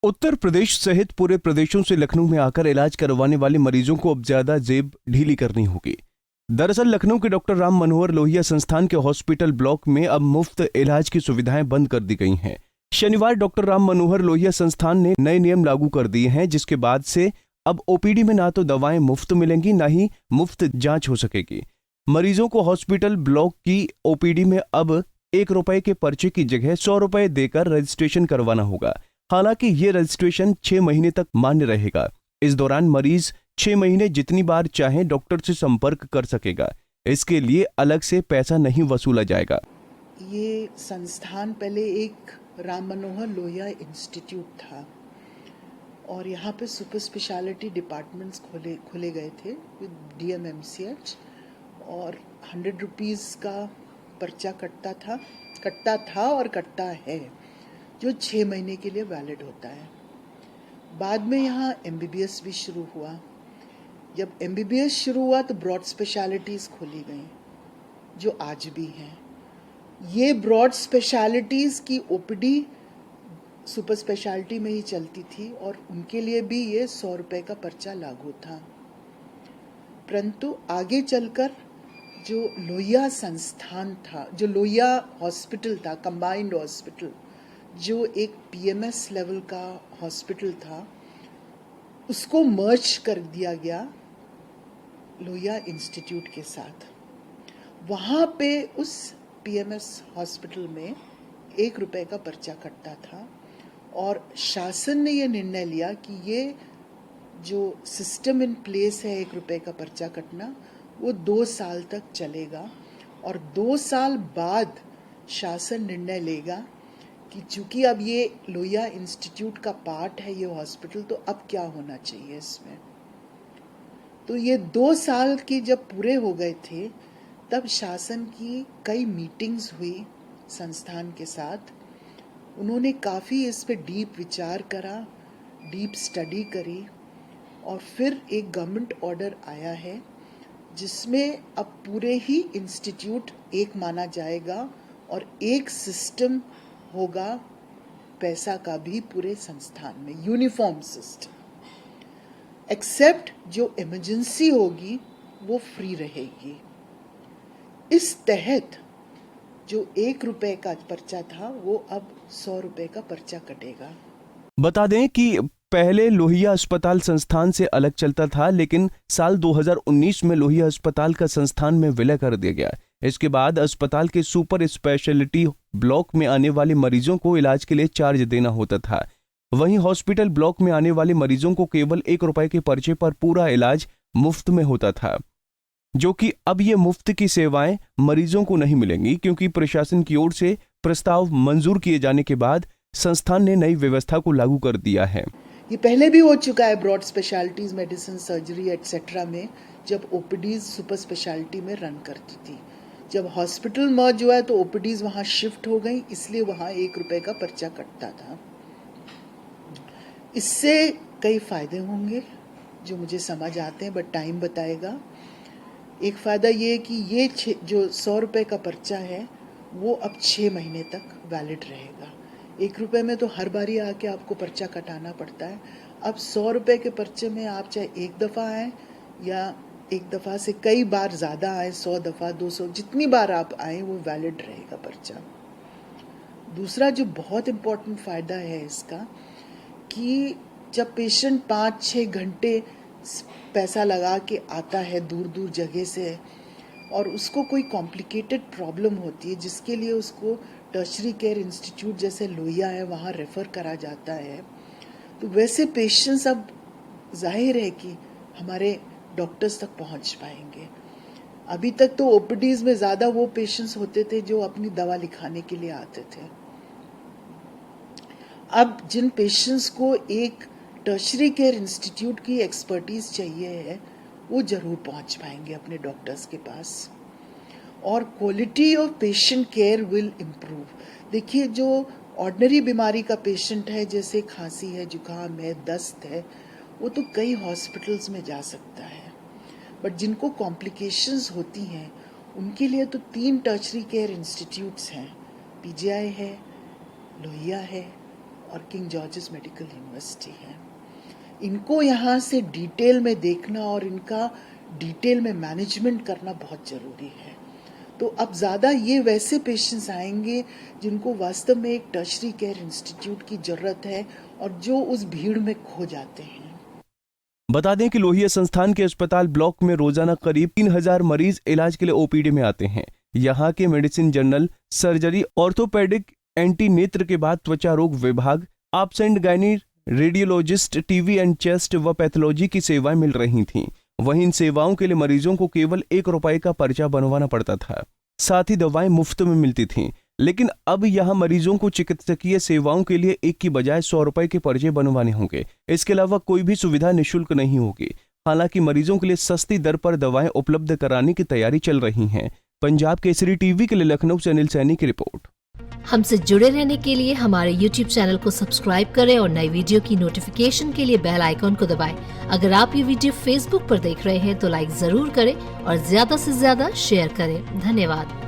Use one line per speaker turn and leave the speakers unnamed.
उत्तर प्रदेश सहित पूरे प्रदेशों से लखनऊ में आकर इलाज करवाने वाले मरीजों को अब ज्यादा जेब ढीली करनी होगी। दरअसल लखनऊ के डॉक्टर राम मनोहर लोहिया संस्थान के हॉस्पिटल ब्लॉक में अब मुफ्त इलाज की सुविधाएं बंद कर दी गई हैं। शनिवार डॉक्टर राम मनोहर लोहिया संस्थान ने नए नियम लागू कर दिए हैं, जिसके बाद से अब ओपीडी में ना तो दवाएं मुफ्त मिलेंगी, ना ही मुफ्त जांच हो सकेगी। मरीजों को हॉस्पिटल ब्लॉक की ओपीडी में अब ₹1 के पर्चे की जगह ₹100 देकर रजिस्ट्रेशन करवाना होगा। हालांकि ये रजिस्ट्रेशन 6 महीने तक मान्य रहेगा। इस दौरान मरीज 6 महीने जितनी बार चाहे डॉक्टर से संपर्क कर सकेगा। इसके लिए अलग से पैसा नहीं वसूला जाएगा।
ये संस्थान पहले एक राम मनोहर लोहिया इंस्टीट्यूट था और यहाँ पे सुपर स्पेशलिटी डिपार्टमेंट्स खोले गए थे विद DMMCH और 100 रुपीज़ का पर्चा कटता था और कटता है, जो 6 महीने के लिए वैलिड होता है। बाद में यहाँ MBBS भी शुरू हुआ। जब MBBS शुरू हुआ तो ब्रॉड स्पेशलिटीज़ खोली गई, जो आज भी हैं। ये ब्रॉड स्पेशलिटीज़ की OPD सुपर स्पेशलिटी में ही चलती थी और उनके लिए भी ये ₹100 का पर्चा लागू था। परंतु आगे चलकर जो लोहिया संस्थान था, जो लोहिया हॉस्पिटल था, कंबाइंड हॉस्पिटल, जो एक PMS लेवल का हॉस्पिटल था, उसको मर्ज कर दिया गया लोहिया इंस्टीट्यूट के साथ। वहाँ पे उस PMS हॉस्पिटल में ₹1 का पर्चा कटता था और शासन ने ये निर्णय लिया कि ये जो सिस्टम इन प्लेस है ₹1 का पर्चा कटना, वो 2 साल तक चलेगा और 2 साल बाद शासन निर्णय लेगा कि चूंकि अब ये लोहिया इंस्टीट्यूट का पार्ट है ये हॉस्पिटल, तो अब क्या होना चाहिए इसमें। तो ये 2 साल की जब पूरे हो गए थे, तब शासन की कई मीटिंग्स हुई संस्थान के साथ। उन्होंने काफ़ी इस पे डीप विचार करा, डीप स्टडी करी और फिर एक गवर्नमेंट ऑर्डर आया है जिसमें अब पूरे ही इंस्टीट्यूट एक माना जाएगा और एक सिस्टम होगा पैसा का भी पूरे संस्थान में, यूनिफॉर्म सिस्टम। एक्सेप्ट जो इमरजेंसी होगी वो फ्री रहेगी। इस तहत जो ₹1 का पर्चा था वो अब ₹100 का पर्चा कटेगा।
बता दें कि पहले लोहिया अस्पताल संस्थान से अलग चलता था, लेकिन साल 2019 में लोहिया अस्पताल का संस्थान में विलय कर दिया गया। इसके बाद अस्पताल के सुपर स्पेशलिटी ब्लॉक में आने वाले मरीजों को इलाज के लिए चार्ज देना होता था। वहीं हॉस्पिटल ब्लॉक में आने वाले मरीजों को केवल ₹1 के पर्चे पर पूरा इलाज मुफ्त में होता था, जो कि अब ये मुफ्त की सेवाएं मरीजों को नहीं मिलेंगी, क्योंकि प्रशासन की ओर से प्रस्ताव मंजूर किए जाने के बाद संस्थान ने नई व्यवस्था को लागू कर दिया है।
ये पहले भी हो चुका है broad specialities, medicine, surgery etcetera में, जब OPDs सुपर स्पेशलिटी में रन करती थी। जब हॉस्पिटल मर्ज हुआ है तो OPDs वहाँ शिफ्ट हो गई, इसलिए वहाँ ₹1 का पर्चा कटता था। इससे कई फायदे होंगे जो मुझे समझ आते हैं, बट टाइम बताएगा। एक फ़ायदा ये है कि ये जो ₹100 का पर्चा है वो अब 6 महीने तक वैलिड रहेगा। ₹1 में तो हर बारी आके आपको पर्चा कटाना पड़ता है। अब ₹100 के पर्चे में आप चाहे एक दफ़ा आएँ या एक दफ़ा से कई बार ज़्यादा आए, 100 दफ़ा, 200, जितनी बार आप आएँ वो वैलिड रहेगा पर्चा। दूसरा जो बहुत इम्पोर्टेंट फ़ायदा है इसका, कि जब पेशेंट 5-6 घंटे पैसा लगा के आता है दूर दूर जगह से और उसको कोई कॉम्प्लिकेटेड प्रॉब्लम होती है जिसके लिए उसको टर्शरी केयर इंस्टीट्यूट जैसे लोहिया है वहाँ रेफ़र करा जाता है, तो वैसे पेशेंट्स अब जाहिर है कि हमारे डॉक्टर्स तक पहुँच पाएंगे। अभी तक तो OPDs में ज़्यादा वो पेशेंट्स होते थे जो अपनी दवा लिखाने के लिए आते थे। अब जिन पेशेंट्स को एक टर्शरी केयर इंस्टीट्यूट की एक्सपर्टीज़ चाहिए है, वो ज़रूर पहुंच पाएंगे अपने डॉक्टर्स के पास और quality of patient care will improve. देखिए, जो ऑर्डिनरी बीमारी का पेशेंट है, जैसे खांसी है, जुकाम है, दस्त है, वो तो कई हॉस्पिटल्स में जा सकता है, बट जिनको कॉम्प्लिकेशंस होती हैं उनके लिए तो 3 टर्शरी केयर इंस्टीट्यूट्स हैं, PGI है, लोहिया है और किंग जॉर्जेस मेडिकल यूनिवर्सिटी है। इनको यहाँ से डिटेल में देखना और इनका डिटेल में मैनेजमेंट करना बहुत ज़रूरी है। तो अब ज़्यादा ये वैसे पेशेंट्स आएंगे जिनको वास्तव में एक टर्शरी केयर इंस्टीट्यूट की ज़रूरत है और जो उस भीड़ में खो जाते हैं।
बता दें कि लोहिया संस्थान के अस्पताल ब्लॉक में रोजाना करीब 3000 मरीज इलाज के लिए ओपीडी में आते हैं। यहाँ के medicine general, surgery, orthopaedic, ENT नेत्र के बाद त्वचा रोग विभाग, obs and gynae, radiologist, TB and chest व पैथोलॉजी की सेवाएं मिल रही थीं। वहीं इन सेवाओं के लिए मरीजों को केवल 1 रुपए का पर्चा बनवाना पड़ता था, साथ ही दवाएं मुफ्त में मिलती थीं। लेकिन अब यहाँ मरीजों को चिकित्सकीय सेवाओं के लिए 1 की बजाय 100 रुपए के पर्चे बनवाने होंगे। इसके अलावा कोई भी सुविधा निःशुल्क नहीं होगी। हालांकि मरीजों के लिए सस्ती दर पर दवाएं उपलब्ध कराने की तैयारी चल रही है। पंजाब केसरी टीवी के लिए लखनऊ से अनिल सैनी की रिपोर्ट।
हमसे जुड़े रहने के लिए हमारे YouTube चैनल को सब्सक्राइब करें और नई वीडियो की नोटिफिकेशन के लिए बेल आइकॉन को दबाएं। अगर आप ये वीडियो Facebook पर देख रहे हैं तो लाइक जरूर करें और ज्यादा से ज्यादा शेयर करें। धन्यवाद।